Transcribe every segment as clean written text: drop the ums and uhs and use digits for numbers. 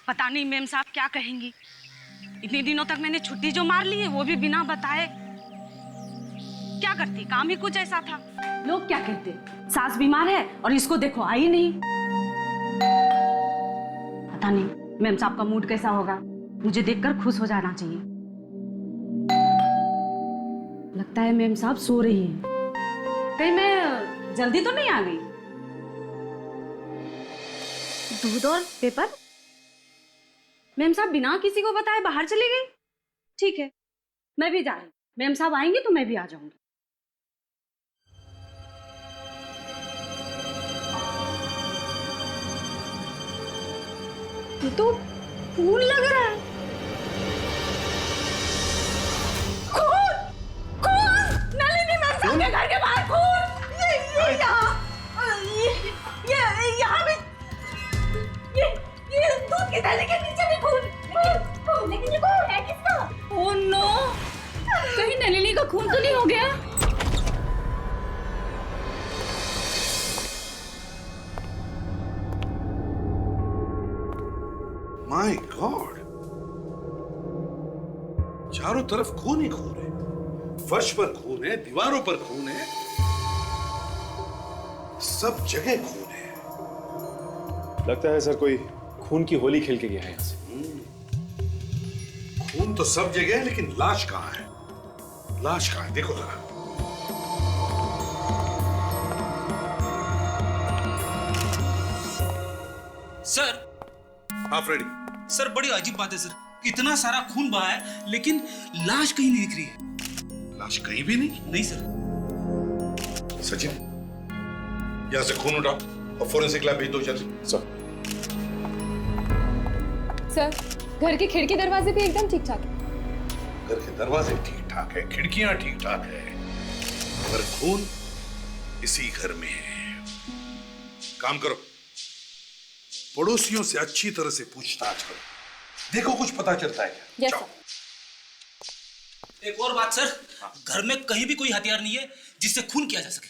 पता नहीं मेम साहब क्या कहेंगी। इतने दिनों तक मैंने छुट्टी जो मार ली है वो भी बिना बताए। क्या करती, काम ही कुछ ऐसा था। लोग क्या कहते, सास बीमार है और इसको देखो आई नहीं। पता नहीं मेम साहब का मूड कैसा होगा, मुझे देखकर खुश हो जाना चाहिए। लगता है मेम साहब सो रही है। कहीं मैं जल्दी तो नहीं आ गई? दूध और पेपर? मेम साहब बिना किसी को बताए बाहर चली गई। ठीक है, मैं भी जा रही हूँ। मेम साहब आएंगे तो मैं भी आ जाऊंगी। ये तो खून लग रहा है। खून! खून! नलिनी मेम साहब के घर के बाहर खून! ये यहाँ भी ये दूध की थैली के नीचे भी खून! लेकिन ये खून है किसका? Oh no! कहीं नलिनी का खून तो नहीं हो गया? माय गॉड, चारों तरफ खून ही खून है। फर्श पर खून है, दीवारों पर खून है, सब जगह खून है। लगता है सर कोई खून की होली खेल के गया है यहाँ से। खून तो सब जगह है, लेकिन लाश कहाँ है? लाश कहाँ है? देखो जरा। सर। हाँ फ्रेडी। सर बड़ी अजीब बात है सर, इतना सारा खून बहा है लेकिन लाश कहीं नहीं दिख रही है। लाश कहीं भी नहीं? नहीं सर। सचिन, यहां से खून उठाओ और फोरेंसिक लैब भेज दो जल्दी। सर, घर के खिड़की दरवाजे भी एकदम ठीक ठाक है। घर के दरवाजे ठीक ठाक है, खिड़कियां ठीक ठाक है, मगर खून इसी घर में है। काम करो, पड़ोसियों से अच्छी तरह से पूछताछ करो, देखो कुछ पता चलता है क्या। यस जाओ। सर। एक और बात सर, घर में कहीं भी कोई हथियार नहीं है जिससे खून किया जा सके।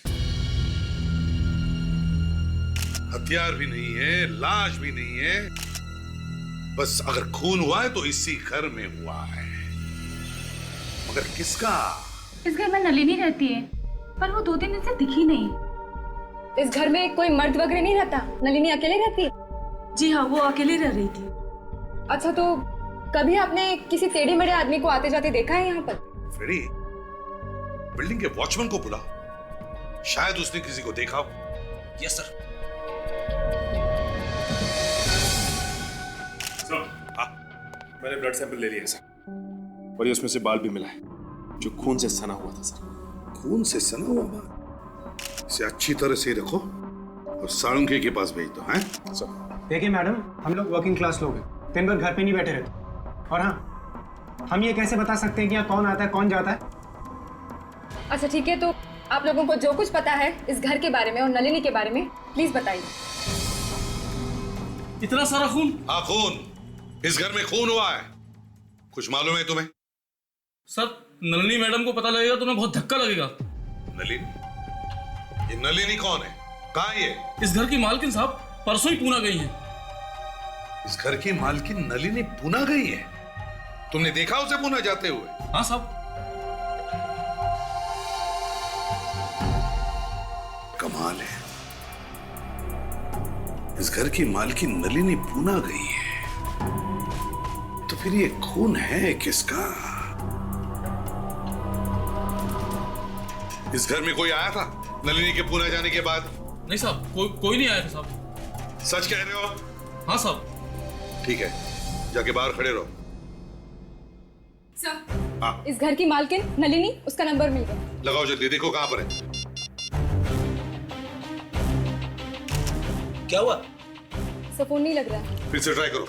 हथियार भी नहीं है, लाश भी नहीं है, बस अगर खून हुआ है तो इसी घर में हुआ है। मगर किसका? इस घर में नलिनी रहती है, पर वो 2-3 दिन से दिखी नहीं। इस घर में कोई मर्द वगैरह नहीं रहता, नलिनी अकेले रहती है? जी हाँ, वो अकेली रह रही थी। अच्छा, तो कभी आपने किसी टेढ़े मेढ़े आदमी को आते जाते देखा है यहाँ पर? फ्रेडी, बिल्डिंग के वॉचमैन को बुला, शायद उसने किसी को देखा हो। Yes sir. मैंने ब्लड सैंपल ले लिया सर, और ये उसमें से बाल भी मिला है जो खून से सना हुआ था सर। खून से सना हुआ बाल? इसे अच्छी तरह से रखो और साळुंखे के पास भेज दो। हैं सर? देखिए मैडम, हम लोग वर्किंग क्लास लोग हैं, दिन भर घर पे नहीं बैठे रहते। और हाँ, हम ये कैसे बता सकते हैं कि यहाँ कौन आता है कौन जाता है? अच्छा ठीक है, तो आप लोगों को जो कुछ पता है इस घर के बारे में और नलिनी के बारे में प्लीज बताइए। इतना सारा खून? हाँ, खून। इस घर में खून हुआ है। कुछ मालूम है तुम्हें? सर, नलिनी मैडम को पता लगेगा तो उन्हें बहुत धक्का लगेगा। नलिनी? ये नलिनी कौन है? कहाँ है ये? इस घर की मालकिन साहब परसों ही पूना गई है। इस घर की मालकिन नलिनी पूना गई है? तुमने देखा उसे पूना जाते हुए? हाँ साहब। कमाल है, इस घर की मालकिन नलिनी पूना गई है, तो फिर ये खून है किसका? इस घर में कोई आया था नलिनी के पूना जाने के बाद? नहीं साहब, कोई नहीं आया था साहब। सच कह रहे हो? हाँ साहब। ठीक है, जाके बाहर खड़े रहो। सर, हाँ, इस घर की मालकिन नलिनी, उसका नंबर मिल गया। लगाओ जल्दी, देखो कहां पर है। क्या हुआ? सर, फोन नहीं लग रहा है। फिर से ट्राई करो।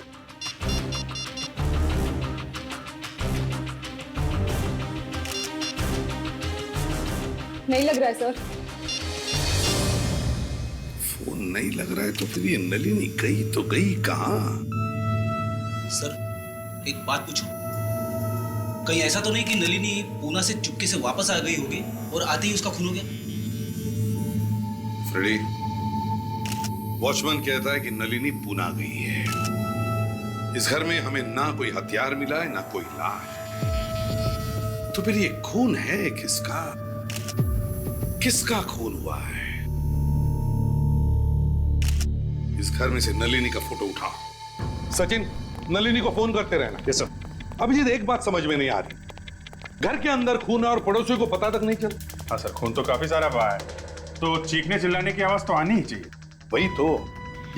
नहीं लग रहा है सर। फोन नहीं लग रहा है तो फिर ये नलिनी गई तो गई कहां? सर, एक बात पूछूं? कहीं ऐसा तो नहीं कि नलिनी पूना से चुपके से वापस आ गई होगी और आते ही उसका खून हो गया? फ्रेडी, वॉचमैन कहता है कि नलिनी पूना गई है। इस घर में हमें ना कोई हथियार मिला है ना कोई लाश। तो फिर ये खून है किसका? किसका खून हुआ है? इस घर में से नलिनी का फोटो उठाओ। सचिन, नलिनी को फोन करते रहना। Yes sir. अभिजीत, एक बात समझ में नहीं आ रही, घर के अंदर खून है और पड़ोसियों को पता तक नहीं चल। हाँ सर, खून तो काफी सारा बहा है, तो चीखने चिल्लाने की आवाज तो आनी ही चाहिए। वही तो।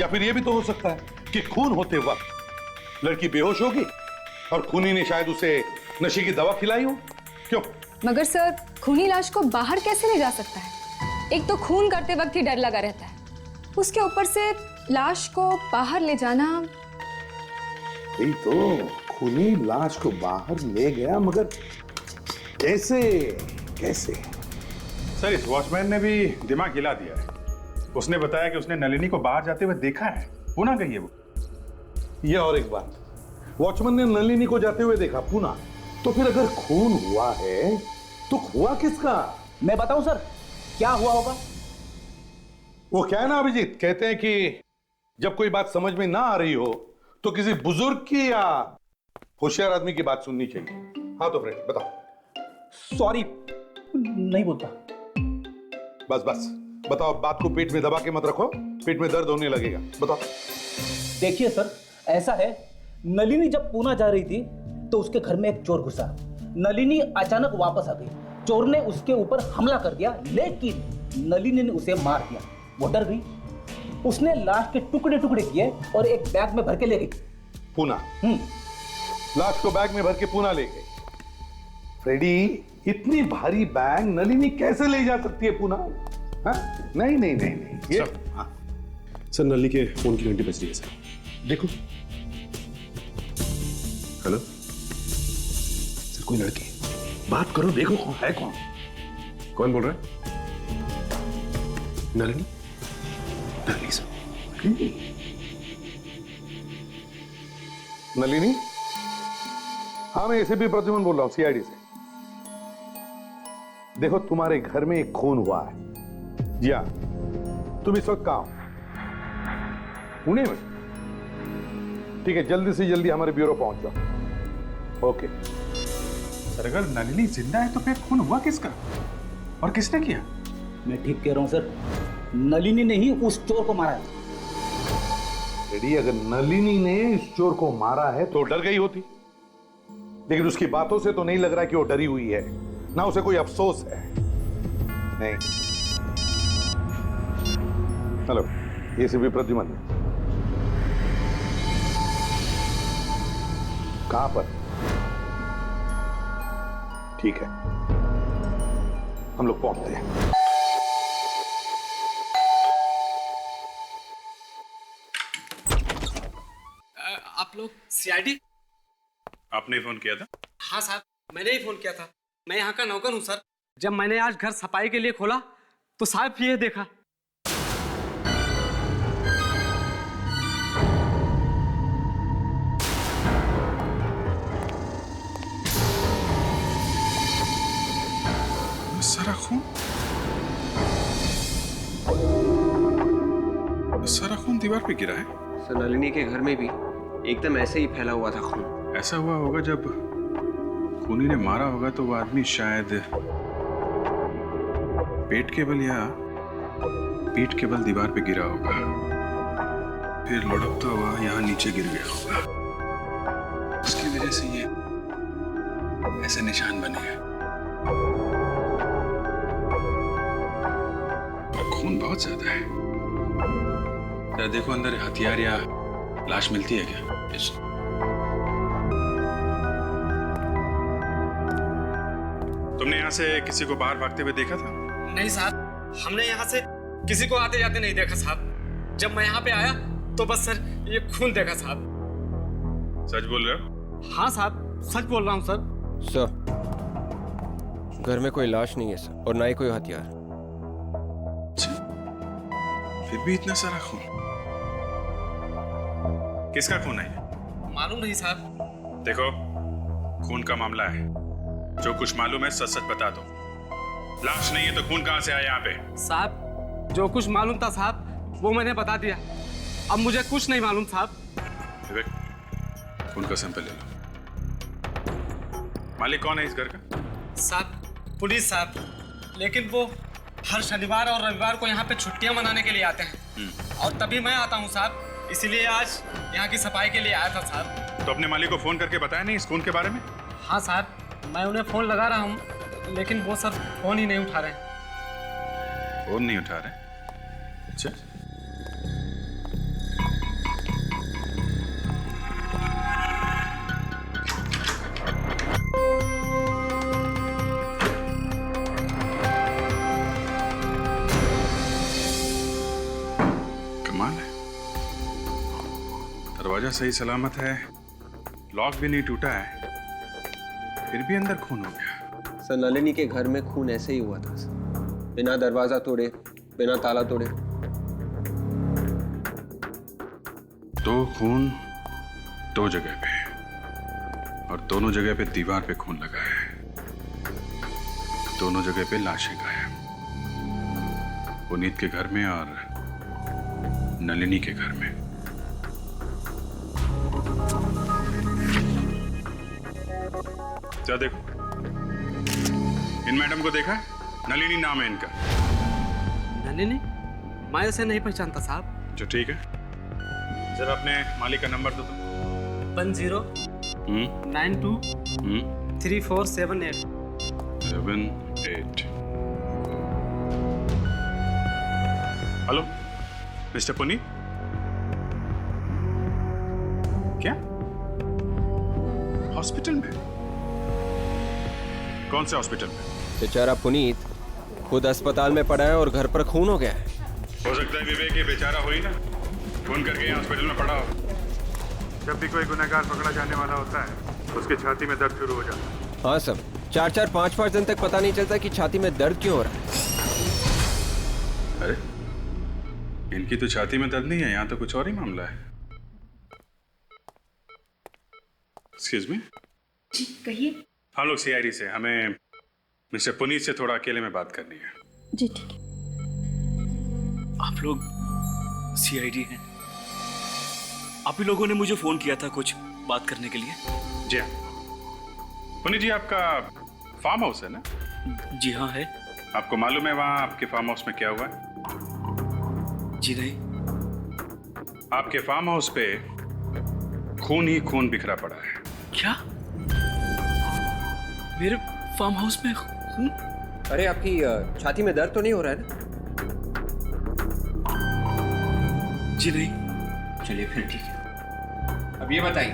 या फिर यह भी तो हो सकता है कि खून होते वक्त लड़की बेहोश होगी और खूनी ने शायद उसे नशे की दवा खिलाई हो। क्यों? मगर सर, खूनी लाश को बाहर कैसे ले जा सकता है? एक तो खून करते वक्त ही डर लगा रहता है, उसके ऊपर से लाश को बाहर ले जाना। वही तो, खूनी लाश को बाहर ले गया, मगर कैसे? कैसे? सर, इस वॉचमैन ने भी दिमाग हिला दिया है। उसने बताया कि उसने नलिनी को बाहर जाते हुए देखा है। पूना गई है वो। ये और एक बात, वॉचमैन ने नलिनी को जाते हुए देखा पूना। तो फिर अगर खून हुआ है तो हुआ किसका? मैं बताऊं सर क्या हुआ होगा? वो क्या है ना अभिजीत, कहते हैं कि जब कोई बात समझ में ना आ रही हो तो किसी बुजुर्ग की या होशियार आदमी की बात सुननी चाहिए। हाँ तो फ्रेंड बताओ। सॉरी, नहीं बोलता। बस बस बताओ, बात को पेट में दबा के मत रखो, पेट में दर्द होने लगेगा। बताओ। देखिए सर, ऐसा है, नलिनी जब पूना जा रही थी तो उसके घर में एक चोर घुसा। नलिनी अचानक वापस आ गई। चोर ने उसके ऊपर हमला कर दिया, लेकिन नलिनी ने उसे मार दिया। वो डर गई, उसने लाश के टुकड़े टुकड़े किए और एक बैग में भर के ले गई पूना। लाश को बैग में भर के पूना ले गई। फ्रेडी, इतनी भारी बैग नलिनी कैसे ले जा सकती है पूना? हाँ? नहीं नहीं नहीं नहीं ये हाँ। सर, नलिनी के फोन की घंटी बज रही है सर। देखो। हेलो सर, कोई लड़की। बात करो, देखो कौन है। कौन कौन बोल रहा है? नलिनी? नलिनी सर। नलिनी? हाँ, मैं एसीपी प्रद्युमन बोल रहा हूं, सीआईडी से। देखो, तुम्हारे घर में एक खून हुआ है। जी हाँ, तुम इस वक्त कहां हो? पुणे में? ठीक है, जल्दी से जल्दी हमारे ब्यूरो पहुंच जाओ। ओके। सर, अगर नलिनी जिंदा है तो फिर खून हुआ किसका और किसने किया? मैं ठीक कह रहा हूं सर, नलिनी ने ही उस चोर को मारा है। रेडी, अगर नलिनी ने इस चोर को मारा है तो डर गई होती, लेकिन उसकी बातों से तो नहीं लग रहा कि वो डरी हुई है, ना उसे कोई अफसोस है। नहीं। Hello, ACP Pradyuman. कहां पर? ठीक है, हम लोग पहुंचते हैं। आप लोग सीआईडी? आपने फोन किया था? हाँ साहब, मैंने ही फोन किया था। मैं यहाँ का नौकर हूँ सर। जब मैंने आज घर सफाई के लिए खोला तो साहब ये देखा। सारा खून, सारा खून दीवार पे गिरा है। सर, नलिनी के घर में भी एकदम ऐसे ही फैला हुआ था खून। ऐसा हुआ होगा जब खूनी ने मारा होगा तो वो आदमी शायद पेट के बल या पीठ के बल दीवार पे गिरा होगा, फिर लुढ़कता हुआ यहाँ नीचे गिर गया होगा। उसकी वजह से ये ऐसे निशान बने हैं। खून बहुत ज्यादा है। जरा देखो अंदर हथियार या लाश मिलती है क्या? तुमने यहाँ से किसी को बाहर भागते हुए देखा था? नहीं साहब, हमने यहाँ से किसी को आते जाते नहीं देखा साहब। जब मैं यहाँ पे आया तो बस सर ये खून देखा साहब। सच बोल रहे हो? हाँ साहब, सच बोल रहा हूँ सर। सर, घर में कोई लाश नहीं है सर, और ना ही कोई हथियार। फिर भी इतना सारा खून, किसका खून है ये? मालूम नहीं साहब। देखो, खून का मामला है, जो कुछ मालूम है सच सच बता दो। लाश नहीं है तो खून कहां से आया यहाँ पे? साहब, जो कुछ मालूम था साहब वो मैंने बता दिया। अब मुझे कुछ नहीं मालूम साहब। विवेक, खून का सैंपल ले लो। मालिक कौन है इस घर का? साहब पुलिस साहब, लेकिन वो हर शनिवार और रविवार को यहाँ पे छुट्टियाँ मनाने के लिए आते हैं और तभी मैं आता हूँ साहब, इसीलिए आज यहाँ की सफाई के लिए आया था साहब। तो अपने मालिक को फोन करके बताया नहीं इस खून के बारे में? हाँ साहब, मैं उन्हें फोन लगा रहा हूँ लेकिन वो सर फोन ही नहीं उठा रहे। फोन नहीं उठा रहे? अच्छा, कमाल है, दरवाजा सही सलामत है, लॉक भी नहीं टूटा है, फिर भी अंदर खून हो गया। सर नलिनी के घर में खून ऐसे ही हुआ था सर, बिना दरवाजा तोड़े, बिना ताला तोड़े। दो खून दो जगह पे, और दोनों जगह पे दीवार पे खून लगा है, दोनों जगह पे लाशें गायब, पुनीत के घर में और नलिनी के घर में। क्या देखो, इन मैडम को देखा? नलिनी नाम है इनका। नलिनी? मैं इसे नहीं पहचानता साहब। जो ठीक है, जरा अपने मालिक का नंबर दो तो। 1092 3478 78। हेलो मिस्टर पुनीत, क्या हॉस्पिटल में? कौन से हॉस्पिटल में? बेचारा पुनीत खुद अस्पताल में पड़ा है और घर पर खून हो गया है। हो सकता है विवेक ये बेचारा हुई ना, फोन करके यहाँ हॉस्पिटल में पड़ा हो। जब भी कोई गुनहगार पकड़ा जाने वाला होता है उसकी छाती में दर्द शुरू हो जाता है। हाँ सर, 4-4, 5-5 दिन तक पता नहीं चलता कि छाती में दर्द क्यों हो रहा है। अरे इनकी तो छाती में दर्द नहीं है, यहाँ तो कुछ और ही मामला है। Excuse me. जी कहिए। हम लोग सीआईडी से, हमें मिस्टर पुनीत से थोड़ा अकेले में बात करनी है। जी ठीक है। आप लोग सीआईडी हैं? आप ही लोगों ने मुझे फोन किया था कुछ बात करने के लिए? जी हाँ। पुनीत जी, आपका फार्म हाउस है ना? जी हाँ है। आपको मालूम है वहाँ आपके फार्म हाउस में क्या हुआ है? जी नहीं। आपके फार्म हाउस पे खून ही खून बिखरा पड़ा है। क्या? मेरे फार्म हाउस में खून? अरे आपकी छाती में दर्द तो नहीं हो रहा है ना? जी नहीं। चलिए फिर ठीक है। अब ये बताइए,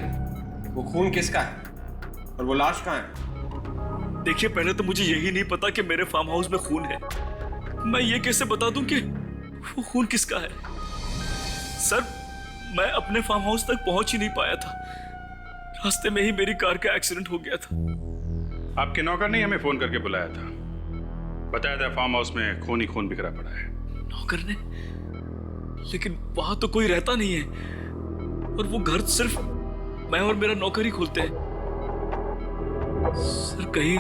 वो खून किसका है और वो लाश कहाँ है? देखिए, पहले तो मुझे यही नहीं पता कि मेरे फार्म हाउस में खून है। मैं ये कैसे बता दूं कि वो खून किसका है? सर, मैं अपने फार्म हाउस तक पहुंच ही नहीं पाया था, रास्ते में ही मेरी कार का एक्सीडेंट हो गया था। आपके नौकर ने हमें फोन करके बुलाया था, बताया था फार्म हाउस में खून ही खून बिखरा पड़ा है। नौकर ने? लेकिन वहां तो कोई रहता नहीं है और वो घर सिर्फ मैं और मेरा नौकर ही खोलते हैं। सर, कहीं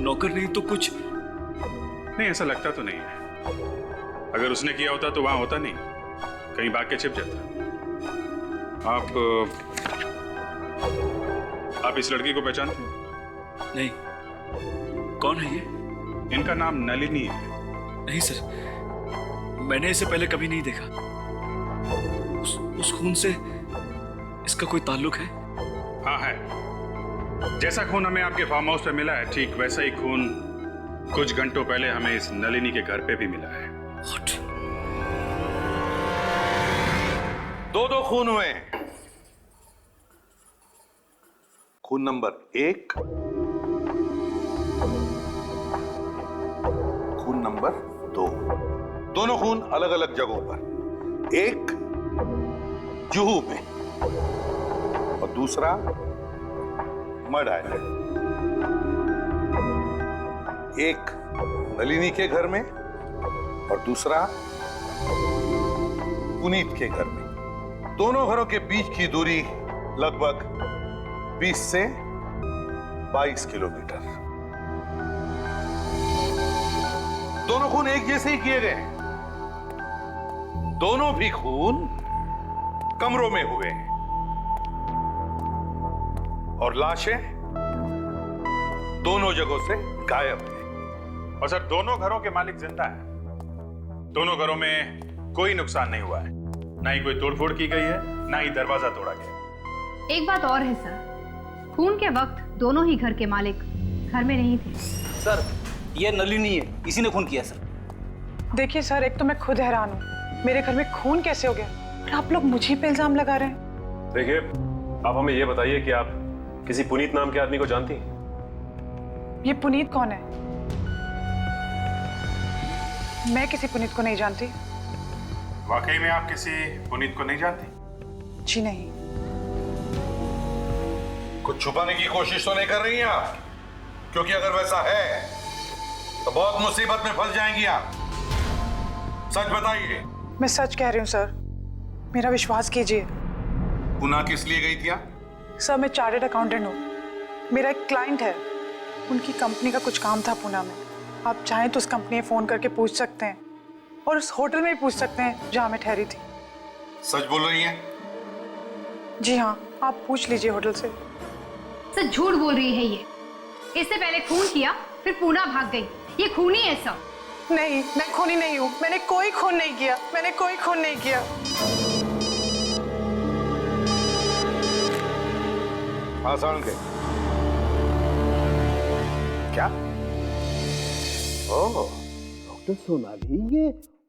नौकर नहीं तो कुछ? नहीं, ऐसा लगता तो नहीं है। अगर उसने किया होता तो वहां होता नहीं, कहीं भाग के छिप जाता। आप इस लड़की को पहचानते हैं? नहीं। कौन है ये? इनका नाम नलिनी है। नहीं सर, मैंने इसे पहले कभी नहीं देखा। उस खून से इसका कोई ताल्लुक है? हाँ है। जैसा खून हमें आपके फार्म हाउस पे मिला है, ठीक वैसा ही खून कुछ घंटों पहले हमें इस नलिनी के घर पे भी मिला है। दो खून हुए हैं। खून नंबर 1, खून नंबर 2। दोनों खून अलग अलग जगहों पर, एक जुहू में और दूसरा मड आइलैंड। एक नलिनी के घर में और दूसरा पुनीत के घर में। दोनों घरों के बीच की दूरी लगभग 20 से 22 किलोमीटर। दोनों खून एक जैसे ही किए गए। दोनों भी खून कमरों में हुए हैं। और लाशें दोनों जगहों से गायब है। और सर दोनों घरों के मालिक जिंदा हैं। दोनों घरों में कोई नुकसान नहीं हुआ है, ना ही कोई तोड़फोड़ की गई है, ना ही दरवाजा तोड़ा गया। एक बात और है सर, खून के वक्त दोनों ही घर के मालिक घर में नहीं थे। सर ये नलिनी है, इसी ने खून किया सर। देखिए सर, एक तो मैं खुद हैरान हूँ, मेरे घर में खून कैसे हो गया और आप लोग मुझे पे इल्जाम लगा रहे हैं। देखिए, आप हमें ये बताइए कि आप किसी पुनीत नाम के आदमी को जानती हैं? ये पुनीत कौन है? मैं किसी पुनीत को नहीं जानती। वाकई में आप किसी पुनीत को नहीं जानती? जी नहीं। कुछ छुपाने की कोशिश तो नहीं कर रही हैं आप? क्योंकि अगर वैसा है तो बहुत मुसीबत में फंस जाएंगी आप। सच बताइए। मैं सच कह रही हूँ सर, मेरा विश्वास कीजिए। पुणे किस लिए गई थी आप? सर मैं चार्टर्ड अकाउंटेंट हूँ, मेरा एक क्लाइंट है, उनकी कंपनी का कुछ काम था पुणे में। आप चाहें तो उस कंपनी में फोन करके पूछ सकते हैं और उस होटल में भी पूछ सकते हैं जहाँ मैं ठहरी थी। सच बोल रही हैं? जी हाँ, आप पूछ लीजिए होटल से। सर झूठ बोल रही है ये, इससे पहले खून किया फिर पुणे भाग गई, ये खूनी है सब। नहीं, मैं खूनी नहीं हूँ, मैंने कोई खून नहीं किया, मैंने कोई खून नहीं किया। आसान के क्या? ओह, डॉक्टर सोनाली, ये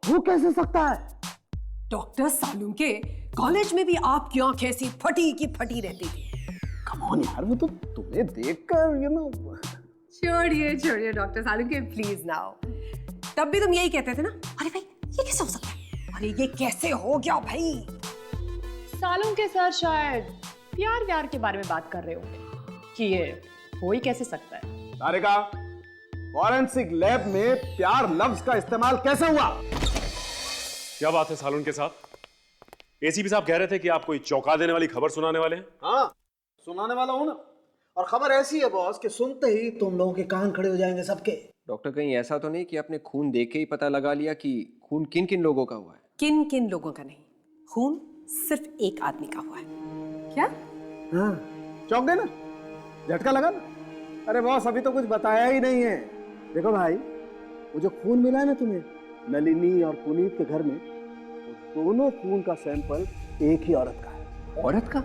हो कैसे सकता है? डॉक्टर सालुंके, कॉलेज में भी आपकी आंखें ऐसी फटी की फटी रहती थी। कम ऑन यार, वो तो तुम्हें देखकर छोड़िए डॉक्टर सालुंके, प्लीज नाउ। तब भी तुम यही कहते थे ना, अरे भाई ये कैसे हो सकता है, अरे ये कैसे हो गया भाई। सालुंके सर शायद प्यार के बारे में बात कर रहे होंगे कि ये हो ही कैसे सकता है। तारिका, फॉरेंसिक लैब में प्यार लफ्ज का इस्तेमाल कैसे हुआ? क्या बात है सालुंके साहब? एसीपी साहब कह रहे थे कि आप कोई चौंका देने वाली खबर सुनाने वाले हैं। हाँ, सुनाने वाला हूं ना, और खबर ऐसी है बॉस कि सुनते ही तुम लोगों के कान खड़े हो जाएंगे सबके। डॉक्टर, कहीं ऐसा तो नहीं कि आपने खून देख के ही पता लगा लिया कि खून किन किन लोगों का हुआ है? किन किन लोगों का नहीं, खून सिर्फ एक आदमी का हुआ है। क्या? हाँ, चौंक गए ना, झटका लगा ना। अरे बॉस, अभी तो कुछ बताया ही नहीं है। देखो भाई, वो जो खून मिला है ना तुम्हें नलिनी और पुनीत के घर में, वो दोनों खून का सैंपल एक ही औरत का है। औरत का?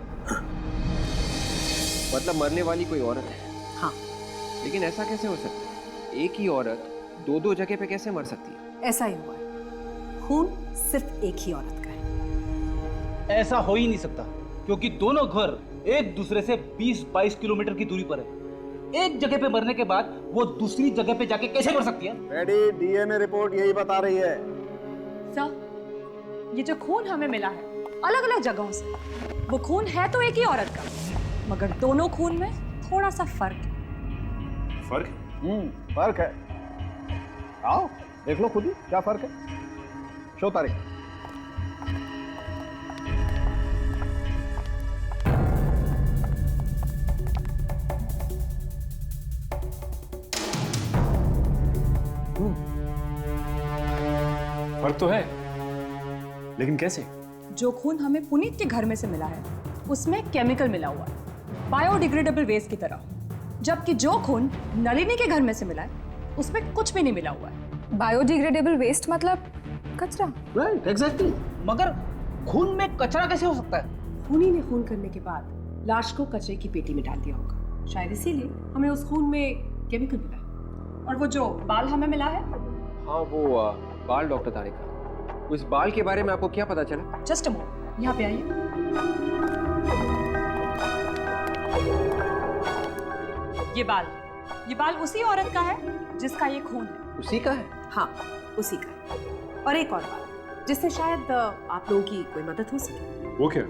मतलब मरने वाली कोई औरत है? हाँ। लेकिन ऐसा कैसे हो सकता है? एक ही औरत दो जगह पे कैसे मर सकती है? ऐसा ही हुआ है, खून सिर्फ एक ही औरत का है। ऐसा हो ही नहीं सकता, क्योंकि दोनों घर एक दूसरे से 20-22 किलोमीटर की दूरी पर है। एक जगह पे मरने के बाद वो दूसरी जगह पे जाके कैसे मर सकती है? रेडी, डीएनए रिपोर्ट यही बता रही है। सर, ये जो खून हमें मिला है अलग अलग जगहों से, वो खून है तो एक ही औरत का, मगर दोनों खून में थोड़ा सा फर्क है। फर्क? फर्क है। आओ देख लो खुद ही क्या फर्क है। शो तारीख। फर्क तो है, लेकिन कैसे? जो खून हमें पुनीत के घर में से मिला है उसमें केमिकल मिला हुआ है, बायोडिग्रेडेबल वेस्ट की तरह, जबकि जो खून नलिनी के घर में से मिला है उसमें कुछ भी नहीं मिला हुआ है। बायोडिग्रेडेबल वेस्ट मतलब कचरा? Right, exactly. मगर खून में कचरा कैसे हो सकता है? खूनी ने खून करने के बाद लाश को कचरे की पेटी में डाल दिया होगा, शायद इसीलिए हमें उस खून में केमिकल मिला है। और वो जो बाल हमें मिला है? हाँ, वो बाल। डॉक्टर तारिका, उस बाल के बारे में आपको क्या पता चला? जस्ट अ मोमेंट, यहाँ पे आइए। ये बाल उसी औरत का है जिसका ये खून है। उसी का है? हाँ, उसी का है। और एक और बात जिससे शायद आप लोगों की कोई मदद हो सके। वो क्या?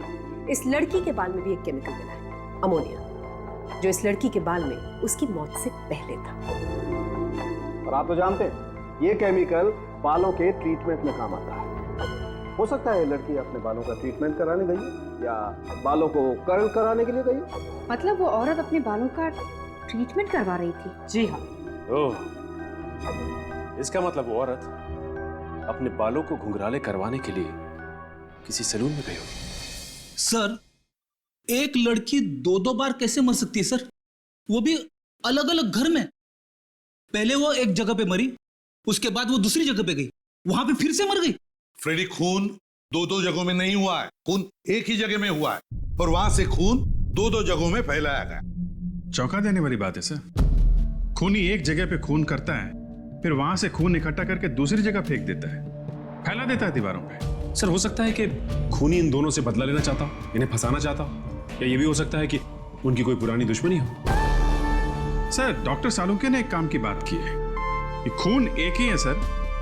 इस लड़की के बाल में भी एक केमिकल मिला है, अमोनिया, जो इस लड़की के बाल में उसकी मौत से पहले था। और आप तो जानते हैं ये केमिकल बालों के ट्रीटमेंट में काम आता है। हो सकता है लड़की अपने बालों का ट्रीटमेंट कराने गई है या बालों को कर्ल कराने के लिए गई है। मतलब वो औरत अपने बालों का ट्रीटमेंट करवा रही थी? जी हाँ। ओह, इसका मतलब वो औरत अपने बालों को घुंघराले करवाने के लिए किसी सैलून में गई होगी। सर, एक लड़की दो दो बार कैसे मर सकती है सर, वो भी अलग अलग घर में? पहले वो एक जगह पे मरी, उसके बाद वो दूसरी जगह पे गई, वहां पे फिर से मर गई। फ्रेडी, खून दो दो जगहों में नहीं हुआ है, खून एक ही जगह में हुआ है और वहां से खून दो दो जगहों में फैलाया गया। चौंका देने वाली बात है सर। खूनी एक जगह पे खून करता है, फिर वहां से खून इकट्ठा करके दूसरी जगह फेंक देता है, फैला देता है दीवारों पे। सर हो सकता है कि खूनी इन दोनों से बदला लेना चाहता हो, इन्हें फंसाना चाहता हो, या ये भी हो सकता है कि उनकी कोई पुरानी दुश्मनी हो। सर डॉक्टर सालुंके ने एक काम की बात की है, ये खून एक ही है सर,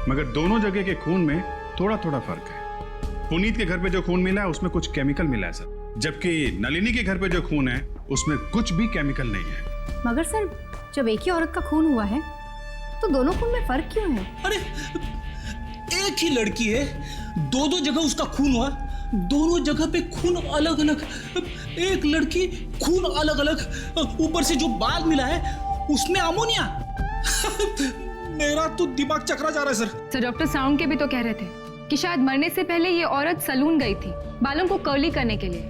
मगर दोनों जगह के खून में थोड़ा थोड़ा फर्क है। पुनीत के घर पे जो खून मिला है उसमें कुछ केमिकल मिला है सर, जबकि नलिनी के घर पे जो खून है उसमें कुछ भी केमिकल नहीं है। मगर सर जब एक ही औरत का खून हुआ है तो दोनों खून में फर्क क्यों है? अरे एक ही लड़की है, दो दो जगह उसका खून हुआ, दोनों जगह पे खून अलग अलग, एक लड़की खून अलग अलग, ऊपर से जो बाल मिला है उसमें अमोनिया। मेरा तो दिमाग चकरा जा रहा है सर। तो डॉक्टर साउंड के भी तो कह रहे थे कि शायद मरने से पहले ये औरत सलून गई थी बालों को कर्ली करने के लिए,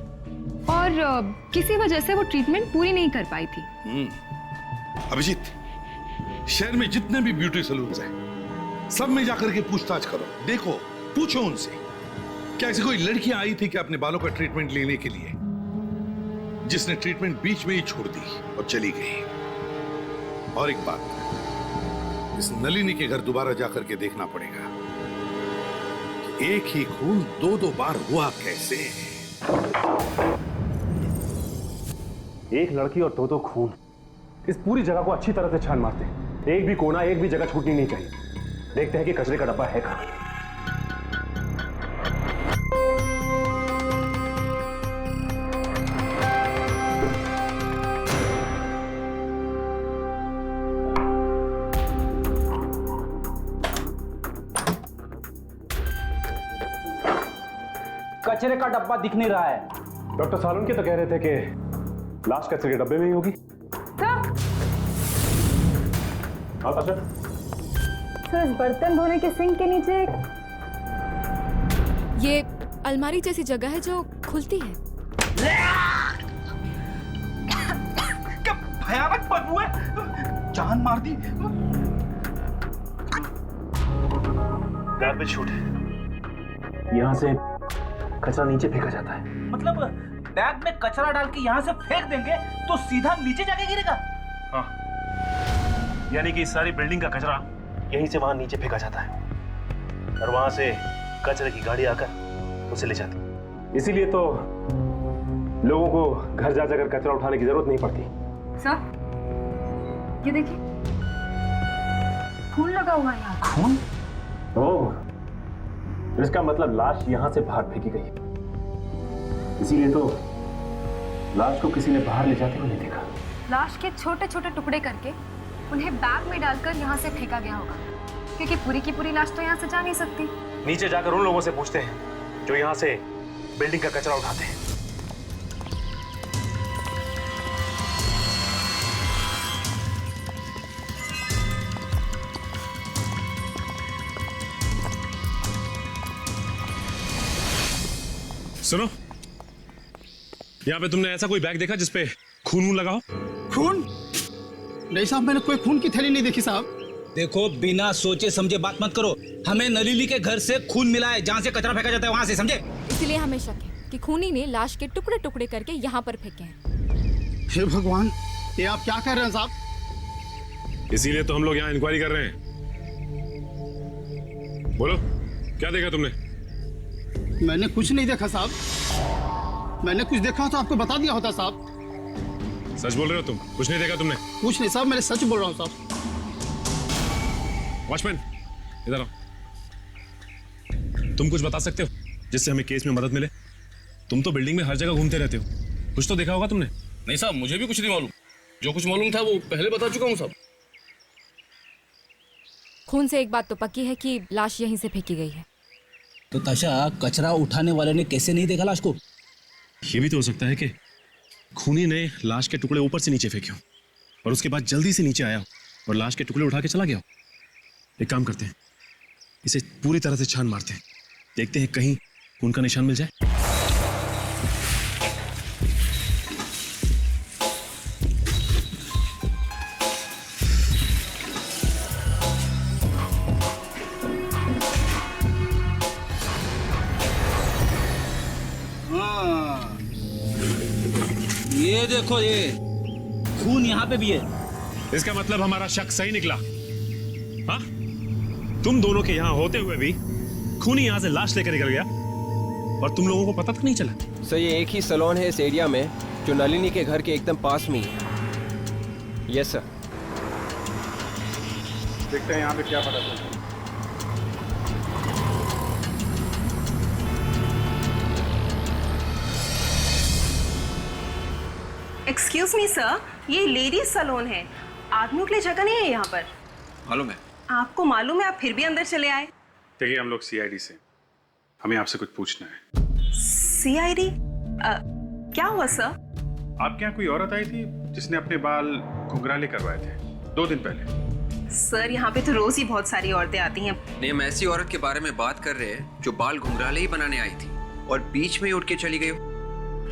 और किसी वजह से वो ट्रीटमेंट पूरी नहीं कर पाई थी। अभिजीत, शहर में जितने भी ब्यूटी सलून्स हैं सब में जाकर के पूछताछ करो, देखो, पूछो उनसे क्या ऐसी कोई लड़कियां आई थी क्या अपने बालों का ट्रीटमेंट लेने के लिए, जिसने ट्रीटमेंट बीच में ही छोड़ दी और चली गई। और एक बात, इस नलिनी के घर दोबारा जाकर के देखना पड़ेगा कि एक ही खून दो दो बार हुआ कैसे। एक लड़की और दो दो खून, इस पूरी जगह को अच्छी तरह से छान मारते हैं, एक भी कोना एक भी जगह छूटनी नहीं चाहिए। देखते हैं कि कचरे का डब्बा है कहां। कचरे का डब्बा दिख नहीं रहा है। डॉक्टर सालुंके तो कह रहे थे कि लाश कचरे के डब्बे में ही होगी। हाँ सर। सर इस बर्तन धोने के सिंक के नीचे ये अलमारी जैसी जगह है जो खुलती है। क्या भयानक बदबू है, जान मार दी। गार्बेज शूट है, यहां से कचरा नीचे फेंका जाता है। मतलब बैग में कचरा डाल के यहाँ से फेंक देंगे तो सीधा नीचे जाके गिरेगा? हाँ, यानी कि इस सारी बिल्डिंग का कचरा यहीं से वहां नीचे फेंका जाता है और वहां से कचरे की गाड़ी आकर उसे ले जाती है। इसीलिए तो लोगों को घर जा जाकर कचरा उठाने की जरूरत नहीं पड़ती। सर ये देखिए, खून लगा हुआ है यहाँ। खून? ओह, इसका मतलब लाश यहां से बाहर फेंकी गई, इसीलिए तो लाश को किसी ने बाहर ले जाते हुए नहीं देखा। लाश के छोटे छोटे टुकड़े करके उन्हें बैग में डालकर यहाँ से फेंका गया होगा, क्योंकि पूरी की पूरी लाश तो यहाँ से जा नहीं सकती। नीचे जाकर उन लोगों से पूछते हैं जो यहाँ से बिल्डिंग का कचरा उठाते हैं। सुनो, यहाँ पे तुमने ऐसा कोई बैग देखा जिसपे खून लगा हो? खून? नहीं साहब, मैंने कोई खून की थैली नहीं देखी साहब। देखो, बिना सोचे समझे बात मत करो। हमें नलिनी के घर से खून मिला है, जहाँ से कचरा फेंका जाता है वहाँ से, समझे? इसलिए हमें शक है कि खूनी ने लाश के टुकड़े टुकड़े करके यहाँ पर फेंके हैं। हे भगवान, ये आप क्या कर रहे हैं साहब? इसीलिए तो हम लोग यहाँ इंक्वायरी कर रहे हैं। बोलो, क्या देखा तुमने? मैंने कुछ नहीं देखा साहब। मैंने कुछ देखा तो आपको बता दिया होता साहब। सच बोल रहे हो तुम? कुछ नहीं देखा तुमने? कुछ नहीं साहब, मैंने सच बोल रहा हूँ साहब। वॉचमैन, इधर आओ। तुम कुछ बता सकते हो जिससे हमें केस में मदद मिले? तुम तो बिल्डिंग में हर जगह घूमते रहते हो, कुछ तो देखा होगा तुमने। नहीं साहब, मुझे भी कुछ नहीं मालूम। जो कुछ मालूम था वो पहले बता चुका हूँ साहब। खून से एक बात तो पक्की है कि लाश यहीं से फेंकी गई है। तो ताशा, कचरा उठाने वाले ने कैसे नहीं देखा लाश को? ये भी तो हो सकता है कि खूनी ने लाश के टुकड़े ऊपर से नीचे फेंके हो और उसके बाद जल्दी से नीचे आया हो और लाश के टुकड़े उठा के चला गया हो। एक काम करते हैं, इसे पूरी तरह से छान मारते हैं, देखते हैं कहीं खून का निशान मिल जाए। ये देखो, ये खून यहाँ पे भी है। इसका मतलब हमारा शक सही निकला। हाँ, तुम दोनों के यहाँ होते हुए भी खूनी यहाँ से लाश लेकर निकल गया और तुम लोगों को पता तक नहीं चला। सर ये एक ही सैलून है इस एरिया में जो नलिनी के घर के एकदम पास में ही है। Yes sir. देखते हैं यहाँ पे क्या पता चलता है। एक्सक्यूज मी सर, ये लेडीज सैलून है, आदमियों के लिए जगह नहीं है यहाँ पर। मालूम है। आपको मालूम है, आप फिर भी अंदर चले आए। देखिए हम लोग सीआईडी से, हमें आपसे कुछ पूछना है। सीआईडी? क्या हुआ सर? आपके यहाँ कोई औरत आई थी जिसने अपने बाल घुंघराले करवाए थे 2 दिन पहले। सर यहाँ पे तो रोज ही बहुत सारी औरतें आती हैं। नहीं, हम ऐसी औरत के बारे में बात कर रहे हैं जो बाल घुंघराले ही बनाने आई थी और बीच में ही उठ के चली गई।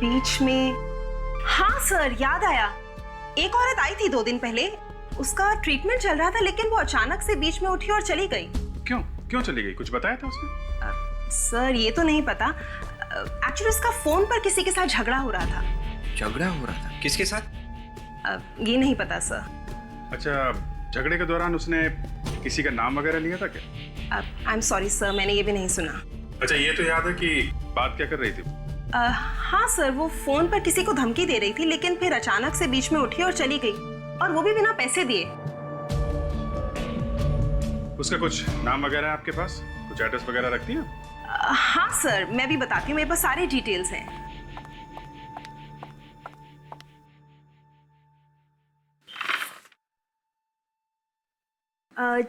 बीच में? हाँ सर, याद आया। एक औरत आई थी 2 दिन पहले, उसका ट्रीटमेंट चल रहा था, लेकिन वो अचानक से बीच में उठी और चली गई। क्यों चली गई? कुछ बताया था उसने? सर ये तो नहीं पता। एक्चुअली उसका फोन पर किसी के साथ झगड़ा हो रहा था। झगड़ा हो रहा था? किसके साथ? ये नहीं पता सर। अच्छा, झगड़े के दौरान उसने किसी का नाम वगैरह लिया था क्या? आई एम सॉरी सर, मैंने ये भी नहीं सुना। अच्छा, ये तो याद है कि बात क्या कर रही थी? हाँ सर, वो फोन पर किसी को धमकी दे रही थी, लेकिन फिर अचानक से बीच में उठी और चली गई, और वो भी बिना पैसे दिए। उसका कुछ नाम वगैरह है आपके पास? कुछ एड्रेस वगैरह रखती है? हाँ सर, मैं भी बताती हूँ, मेरे पास सारे डिटेल्स हैं।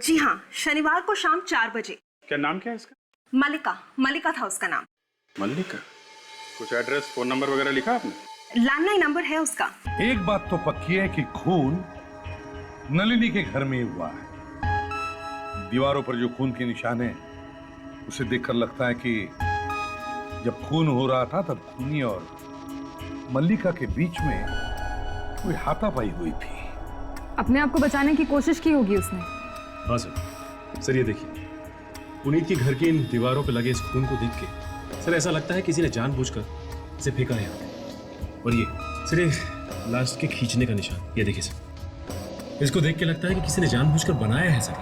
जी हाँ, शनिवार को शाम 4 बजे। क्या नाम क्या है इसका? मलिका था उसका नाम। मल्लिका? कुछ एड्रेस, फोन नंबर वगैरह लिखा आपने? लैंडलाइन नंबर है उसका। एक बात तो पक्की है कि खून नलिनी के घर में ही हुआ है। दीवारों पर जो खून के निशान है उसे देखकर लगता है कि जब खून हो रहा था तब खूनी और मल्लिका के बीच में कोई हाथापाई हुई थी। अपने आप को बचाने की कोशिश की होगी उसने। हाँ सर, ये देखिए, पुनीत के घर की इन दीवारों पर लगे इस खून को देख के सर ऐसा लगता है किसी ने जानबूझकर इसे फेंका है। और ये सर, ये लाश के खींचने का निशान, ये देखिए सर, इसको देख के लगता है कि किसी ने जानबूझकर बनाया है सर।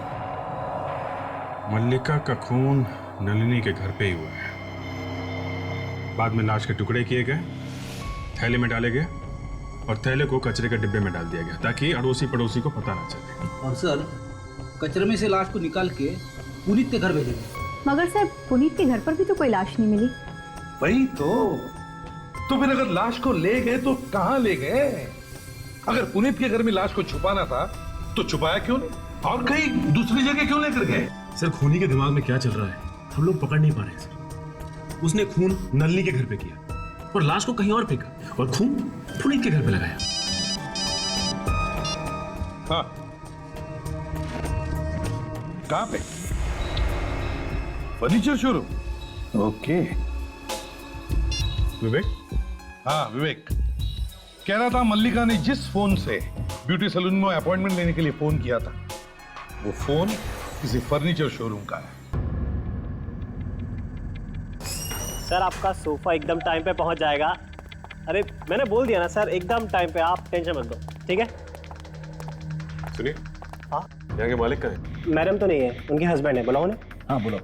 मल्लिका का खून नलिनी के घर पे ही हुआ है। बाद में लाश के टुकड़े किए गए, थैले में डाले गए और थैले को कचरे के डिब्बे में डाल दिया गया ताकि अड़ोसी पड़ोसी को पता ना चले। और सर, कचरे में से लाश को निकाल के पुनीत के घर भेजे गए। मगर सर, पुनीत के घर पर भी तो कोई लाश नहीं मिली। वही तो फिर अगर लाश को ले गए तो कहां ले गए? अगर पुनीत के घर में लाश को छुपाना था तो छुपाया क्यों नहीं, और कहीं दूसरी जगह क्यों लेकर गए? सर, खूनी के दिमाग में क्या चल रहा है हम लोग पकड़ नहीं पा रहे सर। उसने खून नलिनी के घर पे किया और लाश को कहीं और फेंका और खून पुनीत के घर पे लगाया। हाँ, कहां पे? Furniture showroom. ओके। विवेक? हाँ विवेक, कह रहा था मल्लिका ने जिस फोन से ब्यूटी सैलून में अपॉइंटमेंट लेने के लिए फोन किया था वो फोन किसी फर्नीचर शोरूम का है। सर, आपका सोफा एकदम टाइम पे पहुंच जाएगा। अरे मैंने बोल दिया ना सर, एकदम टाइम पे, आप टेंशन मत दो, ठीक है? सुनिए, हाँ, यहाँ के मालिक कहाँ है? मैडम तो नहीं है, उनके हस्बैंड है। बुलाओ ना। हाँ बुलाओ।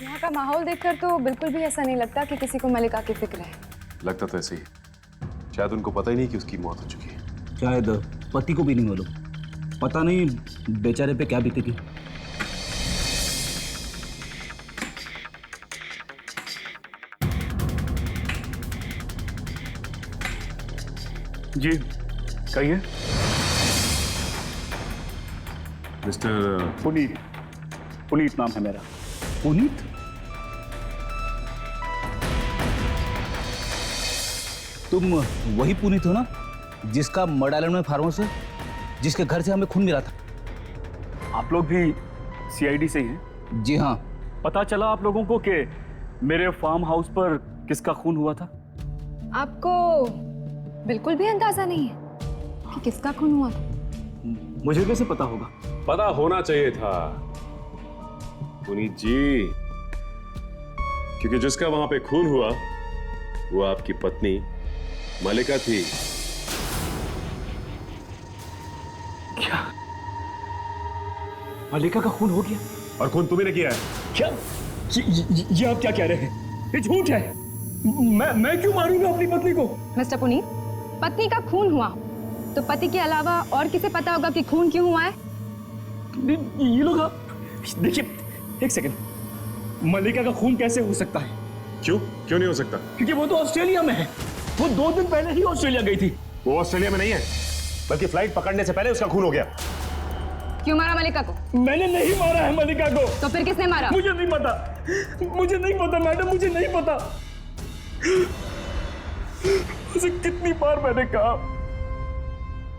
यहाँ का माहौल देखकर तो बिल्कुल भी ऐसा नहीं लगता कि किसी को मलिका की फिक्र है। लगता तो ऐसे ही, शायद उनको पता ही नहीं कि उसकी मौत हो चुकी है। शायद पति को भी नहीं मालूम, पता नहीं बेचारे पे क्या बीती थी। जी कहिए। मिस्टर पुनीत नाम है मेरा। पुनीत? तुम वही पुनीत हो ना जिसका मड आइलैंड में फार्म हाउस है, जिसके घर से हमें खून मिला था? आप लोग भी सीआईडी से ही हैं? जी हाँ। पता चला आप लोगों को कि मेरे फार्म हाउस पर किसका खून हुआ था? आपको बिल्कुल भी अंदाजा नहीं है कि किसका खून हुआ था? मुझे कैसे पता होगा? पता होना चाहिए था पुनीत जी, क्योंकि जिसका वहां पे खून हुआ वो आपकी पत्नी मलिका थी। क्या मलिका का खून हो गया? और खून तुम्ही किया है? क्या ये आप क्या कह रहे हैं? ये झूठ है। मैं क्यों मारूंगा अपनी पत्नी को? मिस्टर पुनीत, पत्नी का खून हुआ तो पति के अलावा और किसे पता होगा कि खून क्यों हुआ है? ये लोग देखिए, एक सेकंड, मलिका का खून कैसे हो सकता है? क्यों नहीं हो सकता? क्योंकि वो तो ऑस्ट्रेलिया में है। वो 2 दिन पहले ही ऑस्ट्रेलिया गई थी। वो ऑस्ट्रेलिया में नहीं है, बल्कि फ्लाइट पकड़ने से पहले उसका खून हो गया। क्यों मारा मलिका को? मैंने नहीं मारा है मलिका को। तो फिर किसने मारा? मुझे नहीं पता मैडम, मुझे नहीं पता। उसे कितनी बार मैंने कहा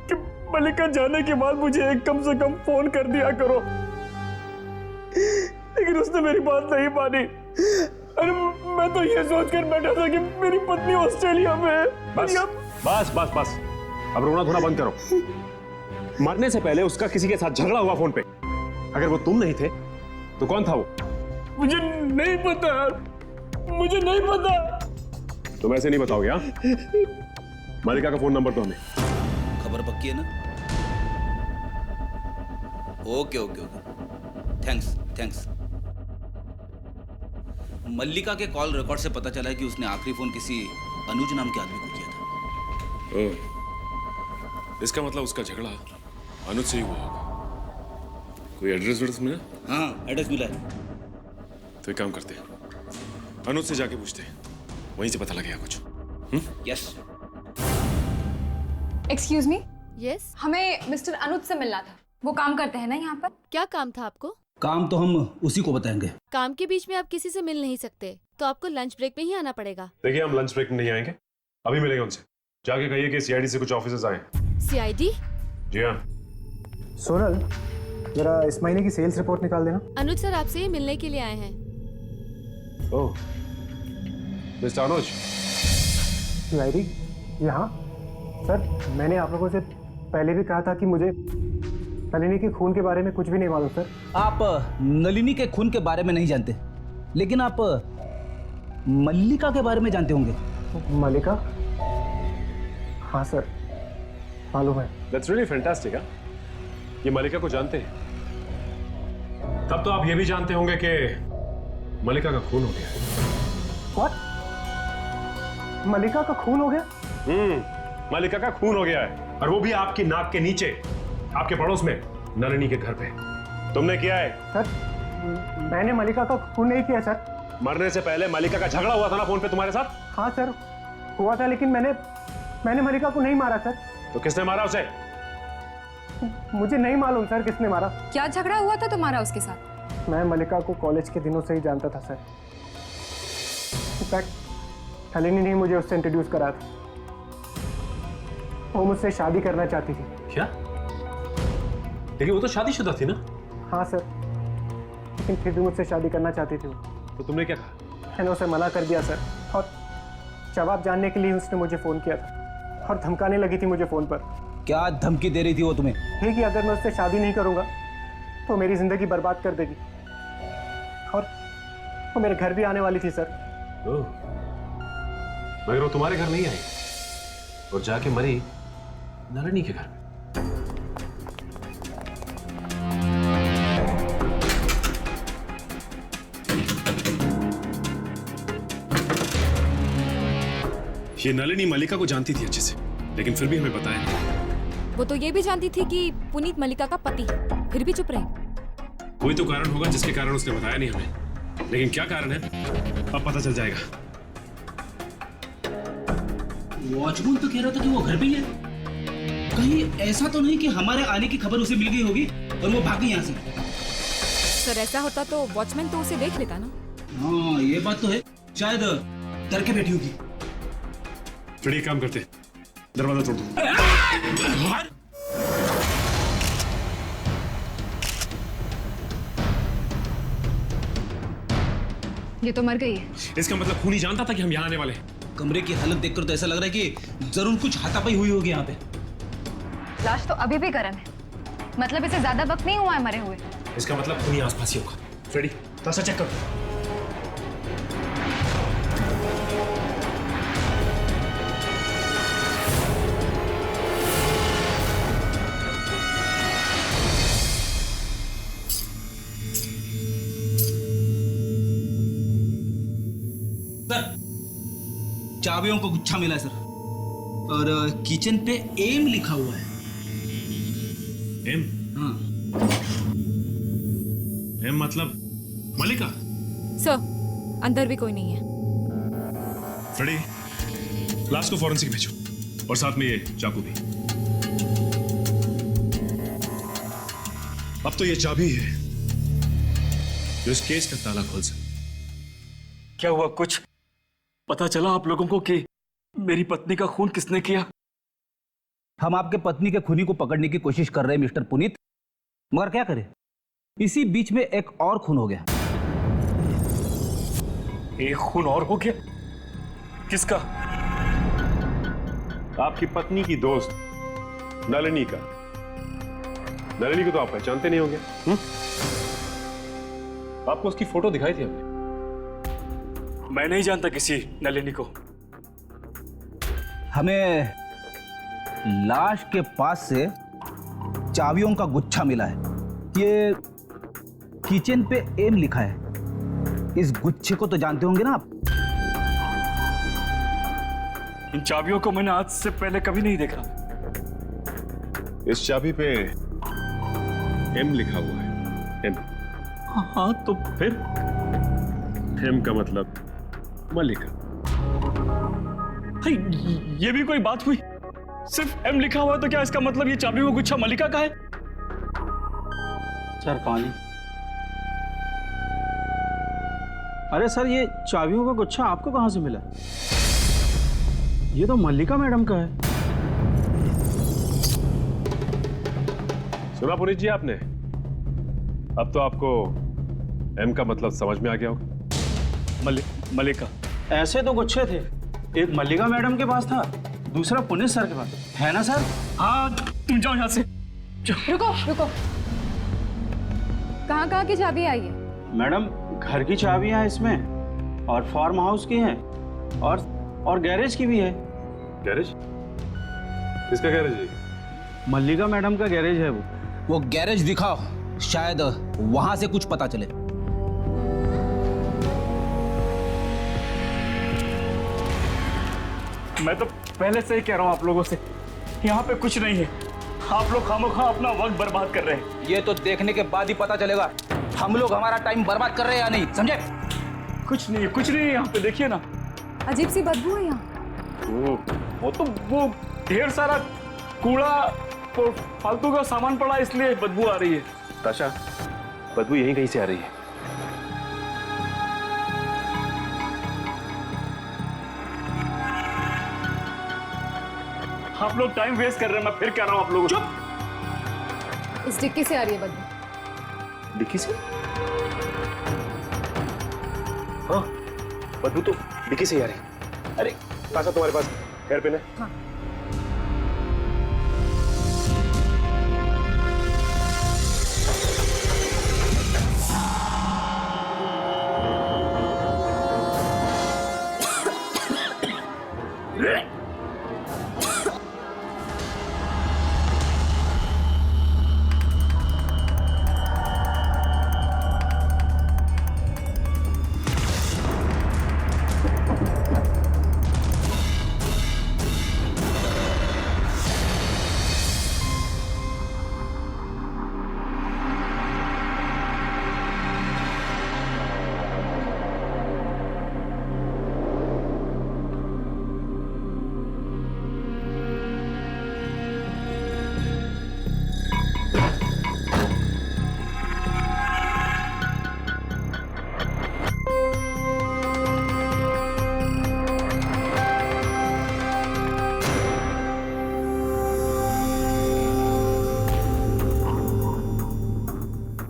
कि मलिका जाने के बाद मुझे कम से कम फोन कर दिया करो, लेकिन उसने मेरी बात नहीं मानी। अरे मैं तो ये सोचकर बैठा था कि मेरी पत्नी ऑस्ट्रेलिया में है। बस अब रोना धोना बंद करो। मरने से पहले उसका किसी के साथ झगड़ा हुआ फोन पे। अगर वो तुम नहीं थे तो कौन था वो? मुझे नहीं पता, मुझे नहीं पता। तुम ऐसे नहीं बताओगे? हाँ, मलिका का फोन नंबर तो हमें। खबर पक्की है ना? Okay thanks. मल्लिका के कॉल रिकॉर्ड से पता चला है कि उसने आखिरी फोन किसी अनुज नाम के आदमी को किया था। इसका मतलब उसका झगड़ा अनुज से ही हुआ होगा। कोई एड्रेस मिला? हाँ, एड्रेस मिला है। तो एक काम करते हैं, अनुज से जाके पूछते हैं, वहीं से पता लगेगा कुछ। यस। Excuse me. यस। हमें मिस्टर अनुज से मिलना था। वो काम करते हैं ना यहाँ पर? क्या काम था आपको? काम तो हम उसी को बताएंगे। काम के बीच में आप किसी से मिल नहीं सकते, तो आपको लंच ब्रेक में ही आना पड़ेगा। देखिए, हम लंच ब्रेक में नहीं आएंगे, अभी मिलेंगे उनसे। जाके कहिए कि सीआईडी से कुछ ऑफिसर्स आए। सीआईडी? जी हाँ। सोनल, जरा इस महीने की सेल्स रिपोर्ट निकाल देना। अनुज सर आपसे ही मिलने के लिए आए हैं। ओह, मिस्टर अनुज। सीआईडी यहाँ? सर, मैंने आप लोगों से पहले भी कहा था कि मुझे नलिनी के खून के बारे में कुछ भी नहीं मालूम। सर, आप नलिनी के खून के बारे में नहीं जानते, लेकिन आप मल्लिका के बारे में जानते होंगे। मल्लिका? हाँ सर, मालूम है। That's really fantastic, हाँ? ये मल्लिका को जानते हैं? तब तो आप ये भी जानते होंगे कि मल्लिका का खून हो गया है। What? मल्लिका का खून हो गया? मल्लिका का खून हो गया है, और वो भी आपकी नाक के नीचे, आपके पड़ोस में, नलिनी के घर पे। तुमने किया है? सर, मैंने मल्लिका का खून नहीं किया सर। मरने से पहले मल्लिका का झगड़ा हुआ था ना फोन पे तुम्हारे साथ? हाँ सर, हुआ था, लेकिन मैंने मल्लिका को नहीं मारा सर। तो किसने मारा उसे? मुझे नहीं मालूम सर किसने मारा। क्या झगड़ा हुआ था तुम्हारा उसके साथ? मैं मल्लिका को कॉलेज के दिनों से ही जानता था सर। इनफैक्ट नलिनी ने मुझे उससे इंट्रोड्यूस करा था। वो मुझसे शादी करना चाहती थी। क्या? लेकिन वो तो शादीशुदा थी ना? हाँ सर, लेकिन फिर भी मुझसे शादी करना चाहती थी वो। तो तुमने क्या कहा? मैंने उसे मना कर दिया सर, और जवाब जानने के लिए उसने मुझे फोन किया था और धमकाने लगी थी मुझे फोन पर। क्या धमकी दे रही थी वो तुम्हें? ठीक है, अगर मैं उससे शादी नहीं करूंगा तो मेरी जिंदगी बर्बाद कर देगी, और वो मेरे घर भी आने वाली थी सर। मगर वो तुम्हारे घर नहीं आई और जाके मरी नलिनी के घर में। ये नलिनी मल्लिका को जानती थी अच्छे से, लेकिन फिर भी हमें बताया नहीं। वो तो ये भी जानती थी कि पुनीत मल्लिका का पति है, फिर भी चुप रही। कोई तो कारण होगा जिसके कारण उसने बताया नहीं हमें, लेकिन क्या कारण है अब पता चल जाएगा। वॉचमैन तो कह रहा था कि वो घर पे ही है। कहीं ऐसा तो नहीं कि हमारे आने की खबर उसे मिल गई होगी और वो भागी यहाँ से? सर, ऐसा होता तो वॉचमैन तो उसे देख लेता ना। हाँ, ये बात तो है, शायद डर के बैठी होगी। फिर एक काम करते, दरवाजा तोड़ दो। ये तो मर गई है। इसका मतलब खूनी जानता था कि हम यहाँ आने वाले हैं। कमरे की हालत देखकर तो ऐसा लग रहा है कि जरूर कुछ हाथापाई हुई होगी यहाँ पे। लाश तो अभी भी गर्म है, मतलब इसे ज्यादा वक्त नहीं हुआ है मरे हुए। इसका मतलब खूनी आसपास ही होगा। फ्रेडी, ताशा चेक कर। सर, चाबियों का गुच्छा मिला है सर, और किचन पे एम लिखा हुआ है। एम? हाँ। एम मतलब मलिका? सर, अंदर भी कोई नहीं है। फ्रेडी, लाश को फॉरेंसिक भेजो, और साथ में ये चाकू भी। अब तो ये चाबी है जो इस केस का ताला खोल सकती। क्या हुआ? कुछ पता चला आप लोगों को कि मेरी पत्नी का खून किसने किया? हम आपके पत्नी के खूनी को पकड़ने की कोशिश कर रहे हैं मिस्टर पुनीत, मगर क्या करें, इसी बीच में एक और खून हो गया। एक खून और हो गया? किसका? आपकी पत्नी की दोस्त नलिनी का। नलिनी को तो आप पहचानते नहीं होंगे। आपको उसकी फोटो दिखाई थी हमने। मैं नहीं जानता किसी नलिनी को। हमें लाश के पास से चाबियों का गुच्छा मिला है। ये किचन पे एम लिखा है। इस गुच्छे को तो जानते होंगे ना आप? इन चाबियों को मैंने आज से पहले कभी नहीं देखा। इस चाबी पे एम लिखा हुआ है। एम? हाँ, तो फिर? एम का मतलब मलिका। ये भी कोई बात हुई? सिर्फ एम लिखा हुआ है तो क्या इसका मतलब ये चाबी का गुच्छा मलिका का है? सर कहानी। अरे सर, ये चाबियों का गुच्छा आपको कहां से मिला? ये तो मल्लिका मैडम का है। सुना पुनीत जी आपने? अब तो आपको एम का मतलब समझ में आ गया होगा। मलिका? ऐसे तो गुच्छे थे, एक मल्लिका मैडम के पास था, दूसरा पुनीत सर के पास, है ना सर? हाँ, तुम जाओ यहाँ से। रुको रुको, कहाँ की चाबी आई है? मैडम, घर की चाबियां इसमें, और फार्म हाउस की हैं, और गैरेज की भी है। गैरेज? किसका गैरेज है? मल्लिका मैडम का गैरेज है वो गैरेज दिखाओ, शायद वहां से कुछ पता चले। मैं तो पहले से ही कह रहा हूं आप लोगों से, यहाँ पे कुछ नहीं है। आप लोग खामोखा अपना वक्त बर्बाद कर रहे हैं। ये तो देखने के बाद ही पता चलेगा हम लोग हमारा टाइम बर्बाद कर रहे हैं या नहीं, समझे? कुछ नहीं है यहाँ पे, देखिए ना। अजीब सी बदबू है यहाँ। वो ढेर सारा कूड़ा और फालतू का सामान पड़ा, इसलिए बदबू आ रही है। ताशा, बदबू यहीं कहीं से आ रही है। आप लोग टाइम वेस्ट कर रहे हैं, मैं फिर कह रहा हूं आप लोगों। चुप! इस डिक्की से आ रही है बदबू। डिक्की से? हाँ, बदबू तो डिक्की से ही आ रही है। अरे ताशा, तुम्हारे पास हेयर पिन है? हाँ।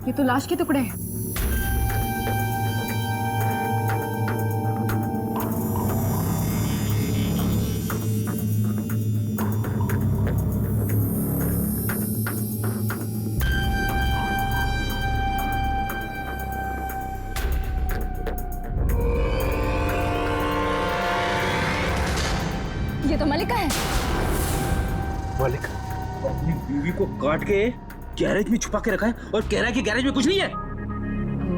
ये तो लाश के टुकड़े हैं। ये तो मलिका है। मलिका अपनी बीवी को काट के गैरेज में छुपा के रखा है और कह रहा है कि गैरेज में कुछ नहीं है।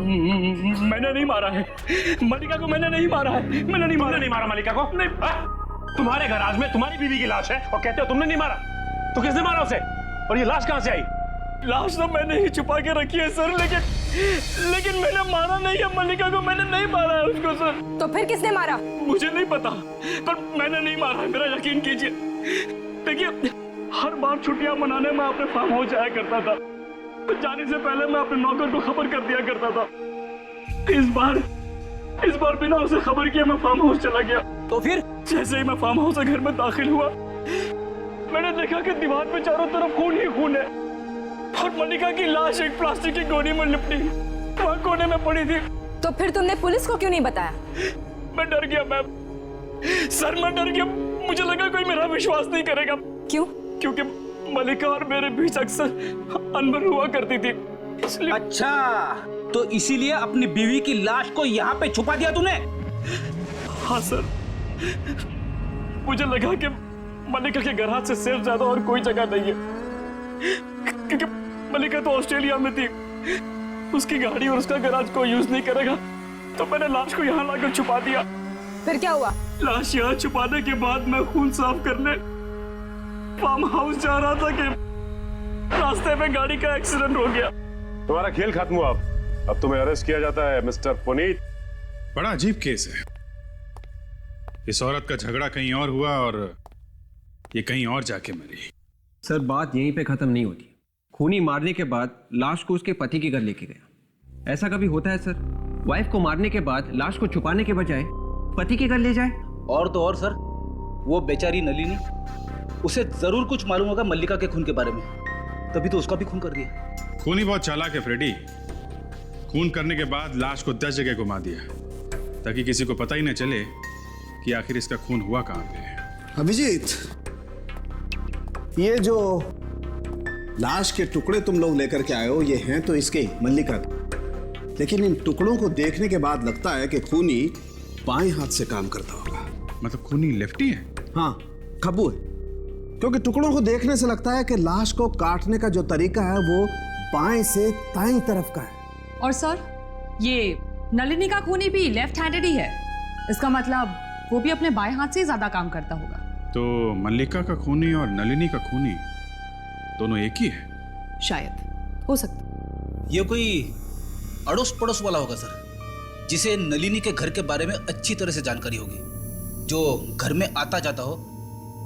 मैंने नहीं मारा है मलिका को, मैंने नहीं मारा है, मैंने नहीं मारा। नहीं मारा मलिका को? नहीं। तुम्हारे गैराज में तुम्हारी बीवी की लाश है और कहते हो तुमने नहीं मारा? तो किसने मारा उसे? और ये लाश कहां से आई? लाश तो मैंने ही छुपा के रखी है सर, लेकिन मैंने मारा नहीं है मलिका को, मैंने नहीं मारा है उसको सर। तो फिर किसने मारा? मुझे नहीं पता, पर मैंने नहीं मारा है, मेरा यकीन कीजिए। देखिए, हर बार छुट्टियां मनाने में अपने फार्म हाउस जाया करता था, तो जाने से पहले मैं अपने नौकर को खबर कर दिया करता था। इस बार बिना उसे खबर किए मैं फार्म हाउस चला गया। तो फिर जैसे ही मैं फार्म हाउस से घर में दाखिल हुआ, मैंने देखा कि दीवार पे चारों तरफ खून ही खून है और मलिका की लाश एक प्लास्टिक की गोनी में लिपटी वहां कोने में पड़ी थी। तो फिर तुमने पुलिस को क्यों नहीं बताया? मैं डर गया मैम, सर मैं डर गया। मुझे लगा कोई मेरा विश्वास नहीं करेगा। क्यों? क्योंकि मलिका और मेरे बीच अक्सर अनबन हुआ करती थी, इसलिए। अच्छा, तो इसीलिए अपनी बीवी की लाश को यहाँ पे छुपा दिया तूने? हाँ सर, मुझे लगा कि मलिका के गैराज से सेफ ज्यादा और कोई जगह नहीं है, क्योंकि मलिका तो ऑस्ट्रेलिया में थी, उसकी गाड़ी और उसका गैराज कोई यूज नहीं करेगा, तो मैंने लाश को यहाँ लाकर छुपा दिया। फिर क्या हुआ? लाश यहाँ छुपाने के बाद मैं खून साफ करने फार्म हाउस जा रहा था कि रास्ते में गाड़ी का एक्सीडेंट हो गया। तुम्हारा खेल खत्म हुआ, अब तुम्हें अरेस्ट किया जाता है मिस्टर पुनीत। बड़ा अजीब केस है। इस औरत का झगड़ा कहीं और हुआ और ये कहीं और जाके मरी। सर बात यहीं पे खत्म नहीं होती। खूनी मारने के बाद लाश को उसके पति के घर लेके गया। ऐसा कभी होता है सर? वाइफ को मारने के बाद लाश को छुपाने के बजाय पति के घर ले जाए? और तो और सर, वो बेचारी नलिनी, उसे जरूर कुछ मालूम होगा मल्लिका के खून के बारे में, तभी तो उसका भी खून कर दिया। खूनी बहुत चालाक है फ्रेडी। खून करने के बाद लाश को 10 जगह घुमा दिया ताकि किसी को पता ही न चले कि आखिर इसका खून हुआ कहां पे। अभिजीत, ये जो लाश के टुकड़े तुम लोग लेकर के आए हो, ये हैं तो इसके मल्लिका के, लेकिन इन टुकड़ों को देखने के बाद लगता है कि खूनी बाएं हाथ से काम करता होगा। मतलब खूनी लेफ्टी है? हाँ, खब्बू है, क्योंकि टुकड़ों को देखने से लगता है कि लाश को काटने का जो तरीका है वो बाएं से दाईं तरफ का है। और सर, ये नलिनी का खूनी भी लेफ्ट हैंडेड ही है, इसका मतलब वो भी अपने बाएं हाथ से ज्यादा काम करता होगा। तो मल्लिका का खूनी और नलिनी का खूनी दोनों एक ही है? शायद, हो सकता। ये कोई अड़ोस पड़ोस वाला होगा सर, जिसे नलिनी के घर के बारे में अच्छी तरह से जानकारी होगी, जो घर में आता जाता हो,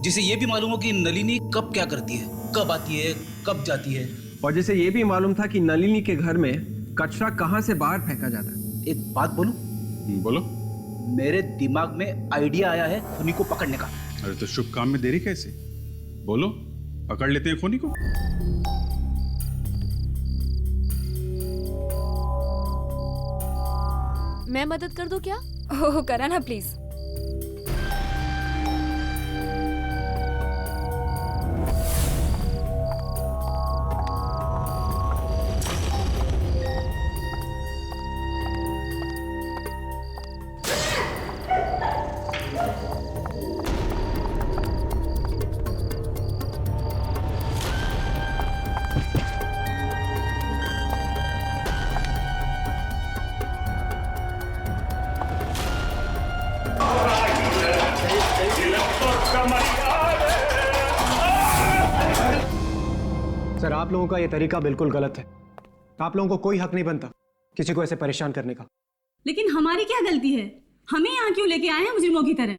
जिसे ये भी मालूम हो कि नलिनी कब क्या करती है, कब आती है, कब जाती है, और जिसे ये भी मालूम था कि नलिनी के घर में कचरा कहां से बाहर फेंका जाता है। एक बात बोलूं? बोलो। मेरे दिमाग में आइडिया आया है खूनी को पकड़ने का। अरे तो शुभ काम में देरी कैसे? बोलो, पकड़ लेते हैं खूनी को। मैं मदद कर दूं क्या? ओह करा ना प्लीज। सर, आप लोगों का ये तरीका बिल्कुल गलत है। आप लोगों को कोई हक नहीं बनता किसी को ऐसे परेशान करने का। लेकिन हमारी क्या गलती है? हमें यहाँ क्यों लेके आए हैं मुजरिमों की तरह?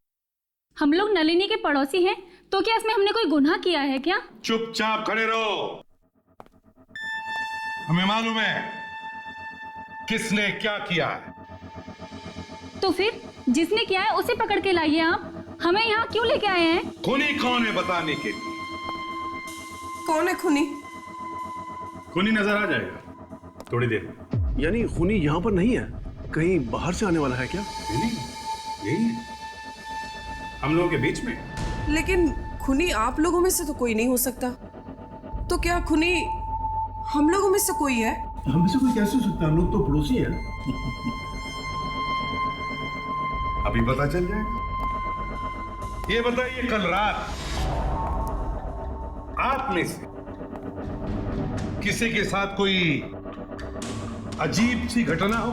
हम लोग नलिनी के पड़ोसी हैं, तो क्या इसमें हमने कोई गुनाह किया है क्या? चुपचाप खड़े रहो। हमें मालूम है किसने क्या किया है। तो फिर जिसने किया है उसे पकड़ के लाइए। आप हमें यहाँ क्यों लेके आए हैं? खूनी कौन है बताने के लिए। कौन है खूनी? खूनी नजर आ जाएगा थोड़ी देर में। यानी खूनी यहाँ पर नहीं है, कहीं बाहर से आने वाला है क्या? नहीं, यही है हम लोगों के बीच में। लेकिन खूनी आप लोगों में से तो कोई नहीं हो सकता। तो क्या खूनी हम लोगों में से कोई है? हम में से कोई कैसे हो सकता है? हम लोग तो पड़ोसी हैं। अभी पता चल जाएगा। ये बताइए, कल रात आप में से किसी के साथ कोई अजीब सी घटना हो?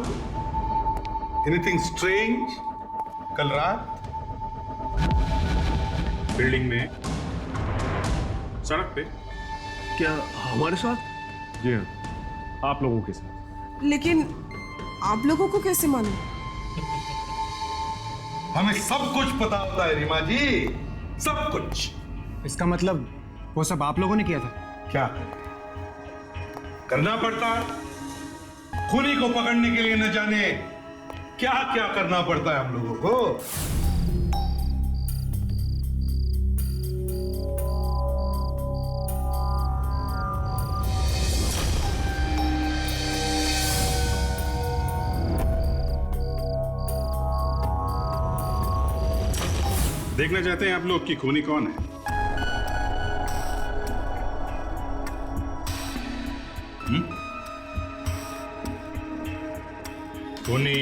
Anything strange? कल रात बिल्डिंग में, सड़क पे। क्या हमारे साथ? जी हाँ, आप लोगों के साथ। लेकिन आप लोगों को कैसे मालूम? हमें सब कुछ पता होता है रीमा जी, सब कुछ। इसका मतलब वो सब आप लोगों ने किया था? क्या करना पड़ता है? खूनी को पकड़ने के लिए न जाने क्या क्या करना पड़ता है हम लोगों को। देखना चाहते हैं आप लोग कि खूनी कौन है? खूनी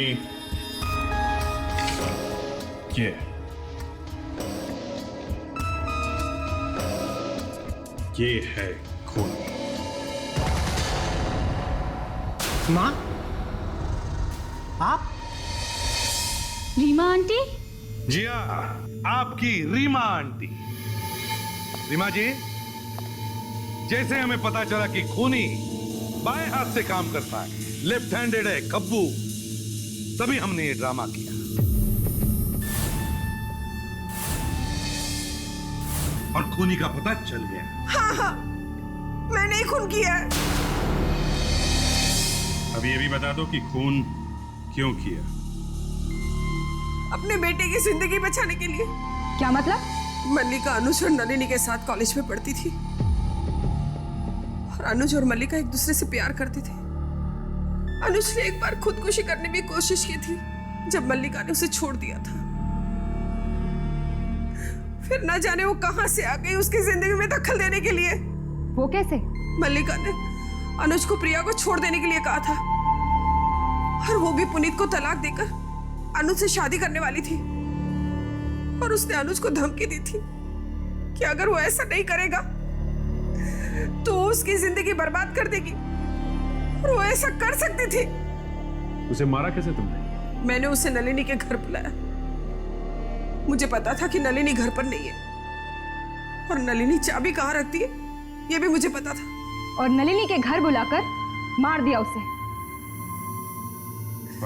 ये है खूनी। माँ, आप? रीमा आंटी? जी हाँ, आपकी रीमा आंटी। रीमा जी, जैसे हमें पता चला कि खूनी बाएं हाथ से काम करता है, लेफ्ट हैंडेड है, कब्बू, तभी हमने ये ड्रामा किया। और खूनी का पता चल गया। हाँ हाँ, मैंने ही खून किया है। अब ये भी बता दो कि खून क्यों किया? अपने बेटे की जिंदगी बचाने के लिए। क्या मतलब? मल्लिका अनुज और नलिनी के साथ कॉलेज में पढ़ती थी और अनुज और मल्लिका एक दूसरे से प्यार करते थे। अनुज ने एक बार खुदकुशी करने की कोशिश की थी जब मल्लिका ने उसे छोड़ दिया था। फिर न जाने वो कहां से आ गई उसकी जिंदगी में दखल देने के लिए। वो कैसे? मल्लिका ने अनुज को प्रिया को छोड़ देने के लिए कहा था और वो भी पुनीत को तलाक देकर अनुज से शादी करने वाली थी। और उसने अनुज को धमकी दी थी कि अगर वो ऐसा नहीं करेगा तो उसकी जिंदगी बर्बाद कर देगी। और वो ऐसा कर सकती थी। उसे मारा कैसे तुमने? मैंने उसे नलिनी के घर बुलाया। मुझे पता था कि नलिनी घर पर नहीं है और नलिनी चाबी कहाँ रखती है ये भी मुझे पता था। और नलिनी के घर बुलाकर मार दिया उसे।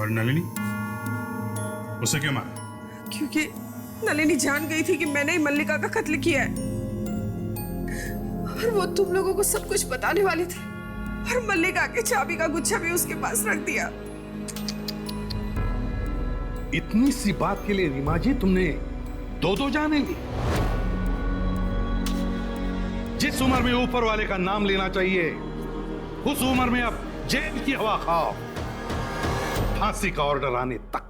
और नलिनी, उसे क्यों मारा? क्योंकि नलिनी जान गई थी कि मैंने ही मल्लिका का कत्ल किया है और वो तुम लोगों को सब कुछ बताने वाली थी। और मल्लिका के चाबी का गुच्छा भी उसके पास रख दिया। इतनी सी बात के लिए रीमा जी तुमने दो जाने ली? जिस उम्र में ऊपर वाले का नाम लेना चाहिए उस उम्र में अब जेल की हवा खाओ, फांसी का ऑर्डर आने तक।